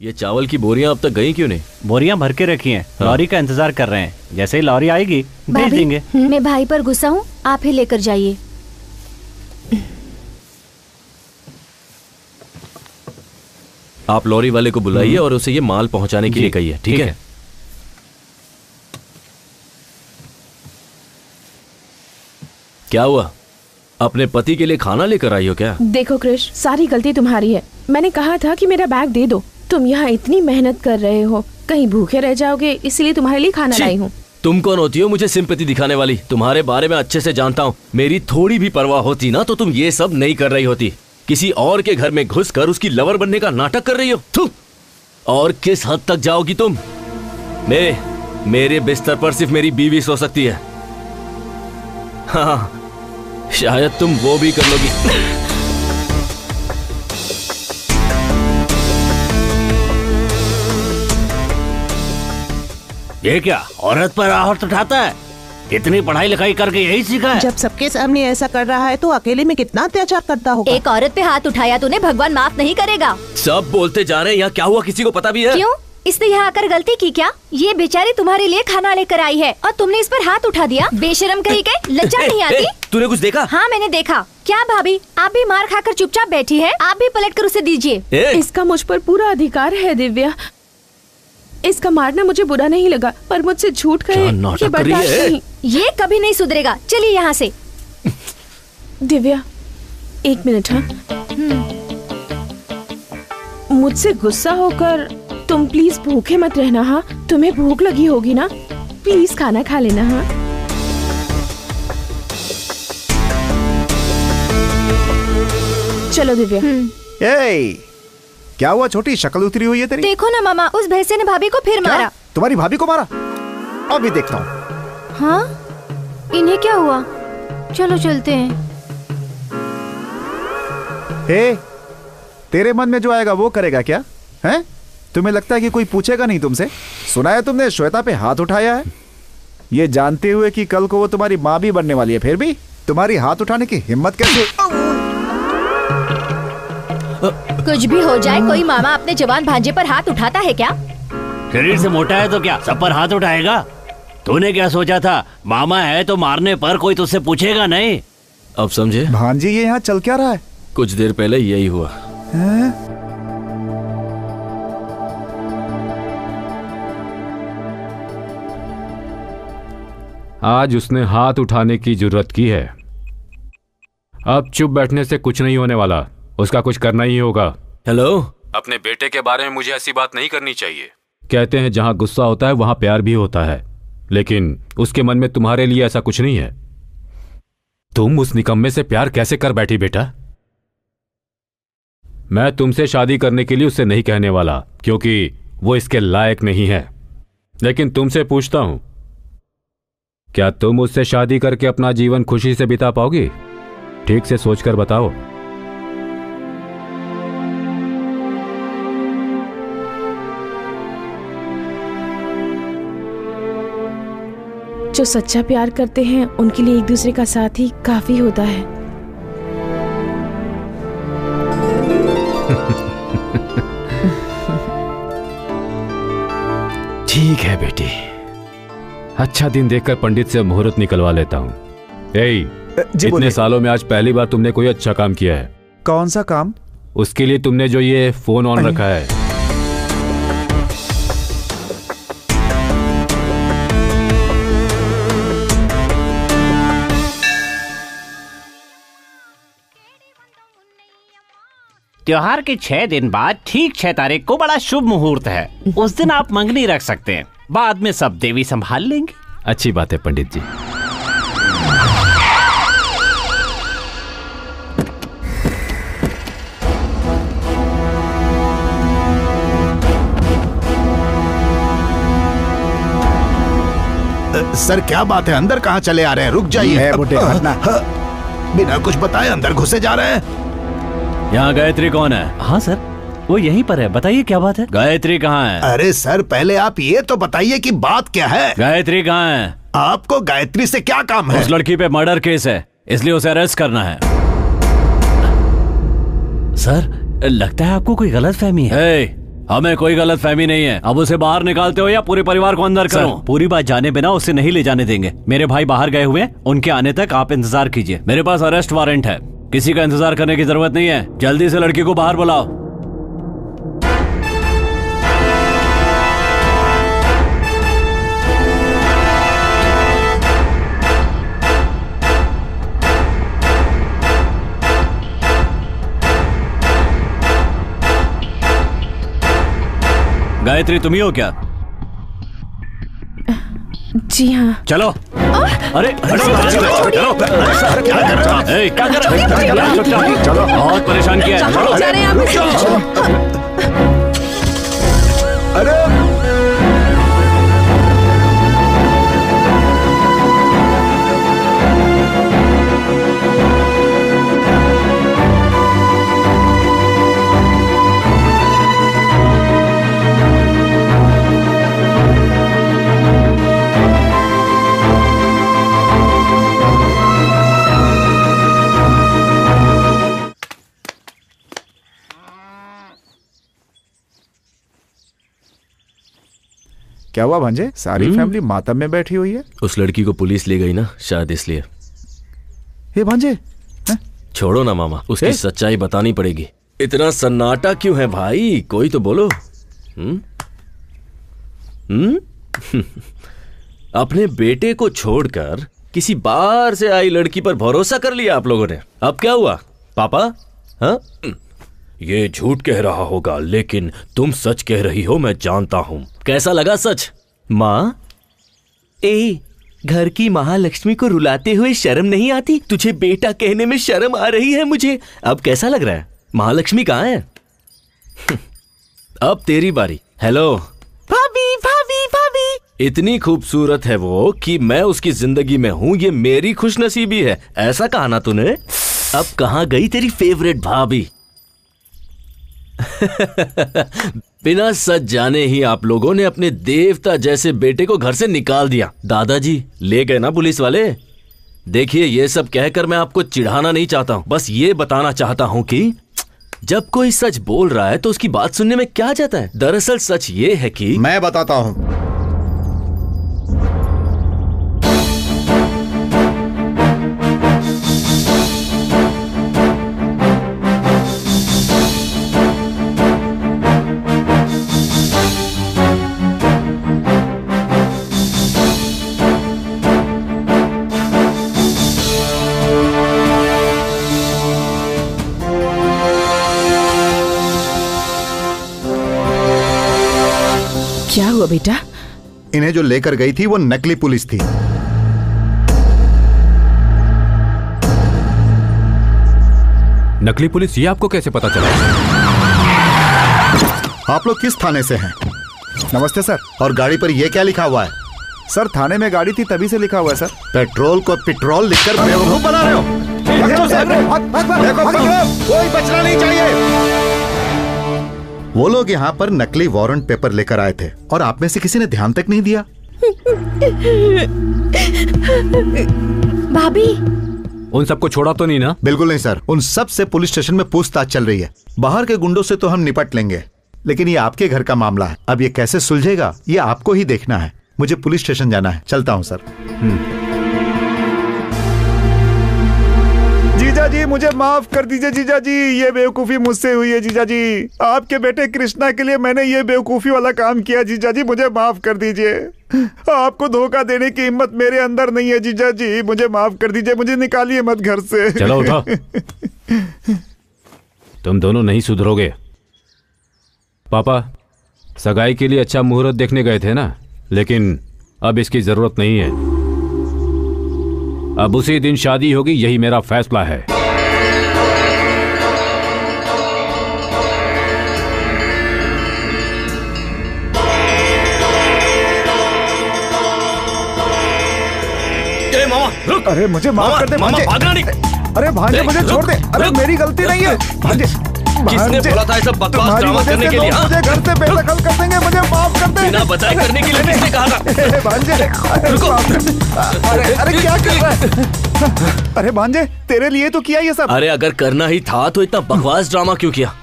ये चावल की बोरियां अब तक गई क्यों नहीं? बोरियां भर के रखी हैं। हाँ। लॉरी का इंतजार कर रहे हैं। जैसे ही लॉरी आएगी भेज देंगे। मैं भाई पर गुस्सा हूँ, आप ही लेकर जाइए। आप लॉरी वाले को बुलाइए और उसे ये माल पहुंचाने के लिए कहिए, ठीक है? क्या हुआ? अपने पति के लिए खाना लेकर आई हो क्या? देखो क्रिश, सारी गलती तुम्हारी है। मैंने कहा था कि मेरा बैग दे दो। तुम यहाँ इतनी मेहनत कर रहे हो, कहीं भूखे रह जाओगे, इसलिए तुम्हारे लिए खाना लाई हूँ। तुम कौन होती हो मुझे सिंपैथी दिखाने वाली? तुम्हारे बारे में अच्छे से जानता हूँ। मेरी थोड़ी भी परवाह होती ना तो तुम ये सब नहीं कर रही होती। किसी और के घर में घुसकर उसकी लवर बनने का नाटक कर रही हो। थू! और किस हद तक जाओगी तुम? मेरे बिस्तर पर सिर्फ मेरी बीवी सो सकती है। हाँ, शायद तुम वो भी कर लोगी। ये क्या औरत पर आहट उठाता है? इतनी पढ़ाई लिखाई करके यही सीखा है? जब सबके सामने ऐसा कर रहा है तो अकेले में कितना अत्याचार करता होगा। एक औरत पे हाथ उठाया तूने, भगवान माफ नहीं करेगा। सब बोलते जा रहे हैं, यहाँ क्या हुआ किसी को पता भी है? क्यों? इसने यहाँ आकर गलती की क्या? ये बेचारी तुम्हारे लिए खाना लेकर आई है और तुमने इस पर हाथ उठा दिया। बेशरम कहीं के, लज्जा नहीं आती? तूने कुछ देखा? हाँ मैंने देखा। क्या भाभी, आप भी मार खाकर चुपचाप बैठी है? आप भी पलट कर उसे दीजिए। इसका मुझ पर पूरा अधिकार है दिव्या। इसका मारना मुझे बुरा नहीं लगा, पर मुझसे झूठ कहे ये बर्दाश्त नहीं। ये कभी नहीं सुधरेगा। चलिए यहाँ से। दिव्या, एक मिनट। हाँ, मुझसे गुस्सा होकर तुम प्लीज भूखे मत रहना। हाँ, तुम्हें भूख लगी होगी ना, प्लीज खाना खा लेना। हाँ, चलो दिव्या। क्या हुआ छोटी, शक्ल उतरी हुई है तेरी? देखो ना मामा, उस भैंसे ने भाभी को फिर मारा। तुम्हारी भाभी को मारा? अभी देखता हूँ। हाँ, इन्हें क्या हुआ? चलो चलते हैं। हे, तेरे मन में जो आएगा वो करेगा क्या? हैं? तुम्हें लगता है कि कोई पूछेगा नहीं तुमसे? सुना है तुमने श्वेता पे हाथ उठाया है, ये जानते हुए कि कल को वो तुम्हारी माँ भी बनने वाली है, फिर भी तुम्हारी हाथ उठाने की हिम्मत कैसे? कुछ भी हो जाए, कोई मामा अपने जवान भांजे पर हाथ उठाता है क्या? शरीर से मोटा है तो क्या सब पर हाथ उठाएगा? तूने क्या सोचा था, मामा है तो मारने पर कोई तुझसे पूछेगा नहीं? अब समझे? भांजी ये यहाँ चल क्या रहा है? कुछ देर पहले यही हुआ। आज उसने हाथ उठाने की जरूरत की है। अब चुप बैठने से कुछ नहीं होने वाला, उसका कुछ करना ही होगा। हेलो, अपने बेटे के बारे में मुझे ऐसी बात नहीं करनी चाहिए। कहते हैं जहां गुस्सा होता है वहां प्यार भी होता है, लेकिन उसके मन में तुम्हारे लिए ऐसा कुछ नहीं है। तुम उस निकम्मे से प्यार कैसे कर बैठी बेटा? मैं तुमसे शादी करने के लिए उससे नहीं कहने वाला, क्योंकि वो इसके लायक नहीं है। लेकिन तुमसे पूछता हूं, क्या तुम उससे शादी करके अपना जीवन खुशी से बिता पाओगी? ठीक से सोचकर बताओ। जो सच्चा प्यार करते हैं उनके लिए एक दूसरे का साथ ही काफी होता है। ठीक है बेटी, अच्छा दिन देखकर पंडित से मुहूर्त निकलवा लेता हूँ। इतने सालों में आज पहली बार तुमने कोई अच्छा काम किया है। कौन सा काम? उसके लिए तुमने जो ये फोन ऑन रखा है। त्योहार के 6 दिन बाद ठीक 6 तारीख को बड़ा शुभ मुहूर्त है। उस दिन आप मंगनी रख सकते हैं, बाद में सब देवी संभाल लेंगे। अच्छी बात है पंडित जी। सर क्या बात है, अंदर कहाँ चले आ रहे हैं? रुक जाइए। बिना कुछ बताए अंदर घुसे जा रहे हैं। यहाँ गायत्री कौन है? हाँ सर, वो यहीं पर है। बताइए क्या बात है? गायत्री कहाँ है? अरे सर पहले आप ये तो बताइए कि बात क्या है। गायत्री कहाँ है? आपको गायत्री से क्या काम है? उस लड़की पे मर्डर केस है, इसलिए उसे अरेस्ट करना है। सर लगता है आपको कोई गलतफहमी है। हमें कोई गलत फहमी नहीं है। अब उसे बाहर निकालते हो या पूरे परिवार को अंदर करो? पूरी बात जाने बिना उसे नहीं ले जाने देंगे। मेरे भाई बाहर गए हुए हैं, उनके आने तक आप इंतजार कीजिए। मेरे पास अरेस्ट वारंट है, किसी का इंतजार करने की जरूरत नहीं है। जल्दी से लड़की को बाहर बुलाओ। गायत्री, तुम ही हो क्या? जी हाँ। चलो। अरे चलो, क्या कर रहे हो? चलो, बहुत परेशान किया है। जा रहे हैं आप। अरे क्या हुआ भांजे? सारी फैमिली मातम में बैठी हुई है। उस लड़की को पुलिस ले गई ना, शायद इसलिए। हे भांजे, छोड़ो ना मामा, उसकी सच्चाई बतानी पड़ेगी। इतना सन्नाटा क्यों है भाई? कोई तो बोलो। अपने बेटे को छोड़कर किसी बाहर से आई लड़की पर भरोसा कर लिया आप लोगों ने। अब क्या हुआ पापा? हाँ, ये झूठ कह रहा होगा, लेकिन तुम सच कह रही हो, मैं जानता हूं। कैसा लगा सच? माँ, घर की महालक्ष्मी को रुलाते हुए शर्म नहीं आती? तुझे बेटा कहने में शर्म आ रही है मुझे। अब कैसा लग रहा है? महालक्ष्मी कहाँ है? अब तेरी बारी। हेलो भाभी, भाभी, भाभी। इतनी खूबसूरत है वो कि मैं उसकी जिंदगी में हूं, ये मेरी खुशनसीबी है। ऐसा कहा ना तूने। अब कहाँ गई तेरी फेवरेट भाभी? बिना सच जाने ही आप लोगों ने अपने देवता जैसे बेटे को घर से निकाल दिया। दादाजी ले गए ना पुलिस वाले। देखिए, ये सब कहकर मैं आपको चिढ़ाना नहीं चाहता हूं, बस ये बताना चाहता हूं कि जब कोई सच बोल रहा है तो उसकी बात सुनने में क्या जाता है। दरअसल सच ये है कि मैं बताता हूं। क्या हुआ बेटा? इन्हें जो लेकर गई थी वो नकली पुलिस थी। नकली पुलिस, ये आपको कैसे पता चला? आप लोग किस थाने से हैं? नमस्ते सर। और गाड़ी पर ये क्या लिखा हुआ है? सर, थाने में गाड़ी थी तभी से लिखा हुआ है सर। पेट्रोल को पेट्रोल लिखकर बेवकूफ बना रहे हो। कोई बचना नहीं चाहिए। वो लोग यहाँ पर नकली वारंट पेपर लेकर आए थे और आप में से किसी ने ध्यान तक नहीं दिया। भाभी, उन सबको छोड़ा तो नहीं ना? बिल्कुल नहीं सर, उन सब से पुलिस स्टेशन में पूछताछ चल रही है। बाहर के गुंडों से तो हम निपट लेंगे, लेकिन ये आपके घर का मामला है। अब ये कैसे सुलझेगा ये आपको ही देखना है। मुझे पुलिस स्टेशन जाना है, चलता हूँ सर। जीजा जी, मुझे माफ कर दीजिए जीजा जी, ये बेवकूफी मुझसे हुई है जीजा जी। आपके बेटे कृष्णा के लिए मैंने ये बेवकूफी वाला काम किया जीजा जी, मुझे माफ कर दीजिए। आपको धोखा देने की हिम्मत मेरे अंदर नहीं है जीजा जी, मुझे माफ कर दीजिए, मुझे निकालिए मत घर से। चलो उठो। तुम दोनों नहीं सुधरोगे। पापा, सगाई के लिए अच्छा मुहूर्त देखने गए थे ना, लेकिन अब इसकी जरूरत नहीं है। अब उसी दिन शादी होगी, यही मेरा फैसला है। मामा रुक। अरे मुझे माफ कर दे भांजे। भागना नहीं। अरे भांजे मुझे छोड़ दे। अरे मेरी गलती नहीं है भांजे। किसने बोला था ऐसा बकवास ड्रामा करने के लिए? मुझे घर से बेदखल कर देंगे, मुझे माफ कर दे। बिना बताए करने के लिए किसने कहा था? भांजे, अरे क्या कर रहा है? अरे भांजे, तेरे लिए तो किया ये सब। अरे अगर करना ही था तो इतना बकवास ड्रामा क्यों किया?